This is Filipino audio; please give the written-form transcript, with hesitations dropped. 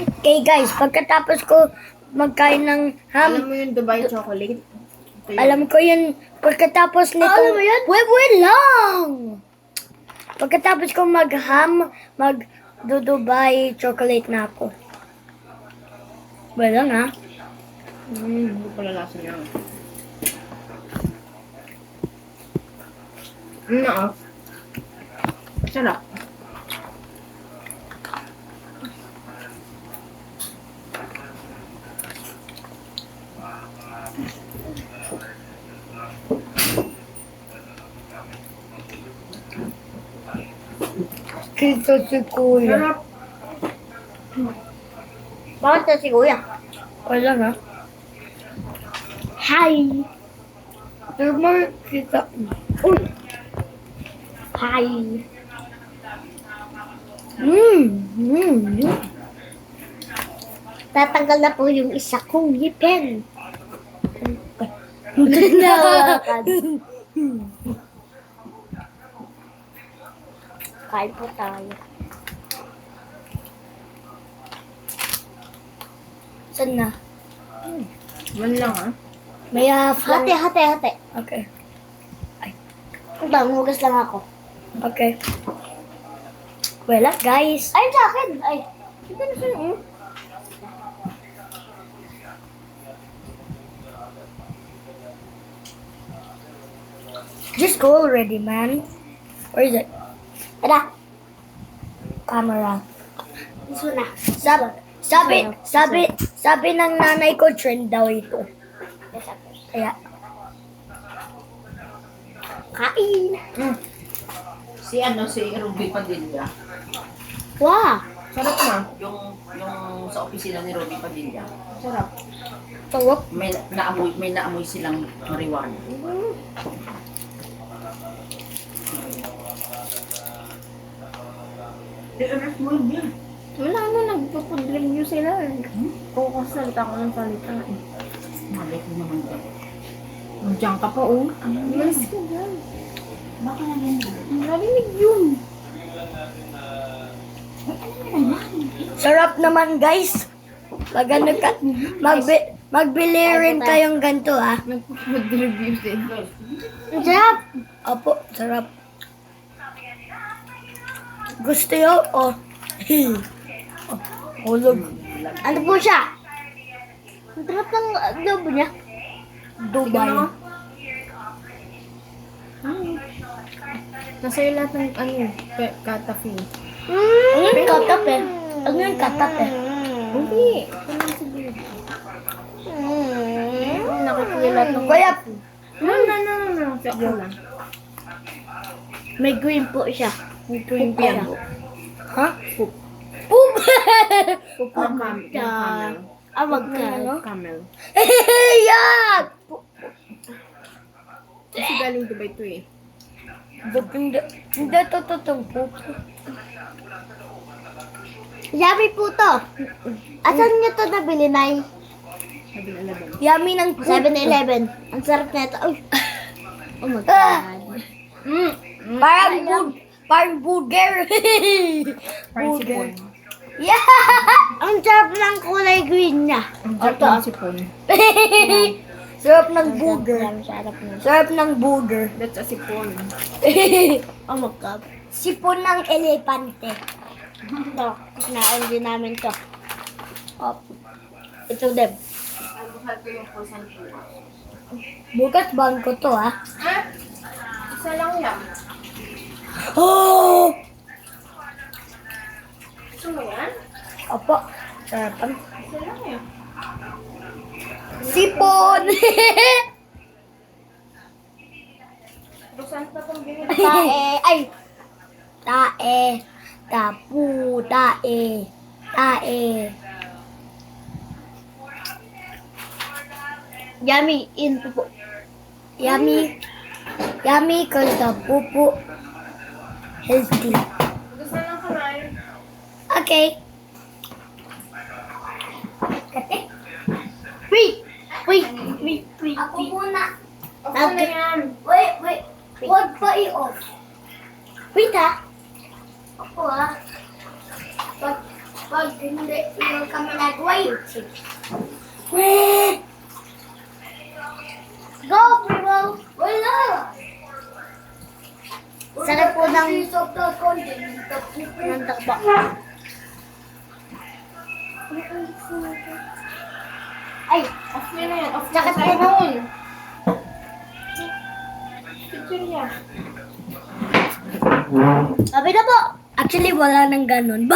Okay guys, pagkatapos ko magkain ng ham, Alam mo yung Dubai chocolate? Ito yun. alam ko yun, pagkatapos nito, alam mo yun? wait lang! Pagkatapos ko mag-ham, mag-Dubai chocolate na ako. Wala nga. Hindi pala lasa niya. Oo. Sarap. Kita si kuya. Sarap. Bakit na si Kuya? Wala nga. Hi! Pero kita. Uy! Hi! Tatanggal na po yung isa kong ngipin. Nawakan. Kain po tayo. Saan na? Man lang ah. May half lang. Hati. Okay. Bang, hugas lang ako. Okay. Wala guys. Ay, sa akin! Ay, hindi na sa'yo. Just go already, man. Where is it? Tara, Camera. this one na. Sabi ng nanay ko, trend daw ito. Kaya, Kain! Si Ruby Padilla. Wow! Sarap na. Yung sa opisina ni Ruby Padilla. Sarap. tawag. May naamoy silang marijuana. Anak mo yun. Wala na, nagpapag-review sila. Oo, kasi salita ko ng salita. Malay ko naman ka. Diyan ka pa, oh. Yes ka dyan. Baka na yun. Narinig yun. Sarap naman guys. Magano ka, magbili rin kayong ganito ha. Nagpapag-review sila. Ang sarap! Opo, sarap. Gusto yun? Oh. Oh, hulog. Ano po siya? Ang sarap ng loob niya. Dubai. Nasa iyo lahat ng katafi. Ano yung katap eh? Ano yung katap eh? Hindi. Nakikita lahat ng Kuya, No. Ako lang. May green po siya. May cream pa yan. ha? Poop. Poop! Camel. Awag ka. Camel. Yan! Kasi galing Dubai to eh. Hindi totoo poop. Yummy po to. Asan niyo to nabili, Nay? Sabi na laban. Yummy ng poop. 7-Eleven. Ang sarap na ito. Uy. Oh my Ah! God. Parang burger. Parang sipon. Yeah! Ang sarap ng kulay green niya. Ang sarap ng sipon. Sarap ng burger. Ang sarap niya. Sarap ng burger. That's a sipon. Oh my God. Sipon ng elepante. Ito. Kinain din namin to. Oh. Ito din. Albuhal ko yung pusan ko. Bukas bang ko to ah. Isa lang yan. Oh! Gusto mo yan? Opo. Sarapan. Isa lang yan. Sipon! Saan pa itong binili? Tae. Ay! Tae. Tapu. Tae. Tae. Yummy in pupo. Yummy. Yummy cause the pupu healthy. Gusto lang kamain. Okay. Kate? Wait. Ako muna. Ako na yan. Wait. Huwag pa i-off. Wait ha. Ako ah. Pag hindi kami nag-wait. Wait! Go, Primo! Wala! Sarap po ng ng takbo. Ay, Off niya na yan. Off niya sakit sa po noon. picture niya. Sabi na po. Actually, wala nang ganun.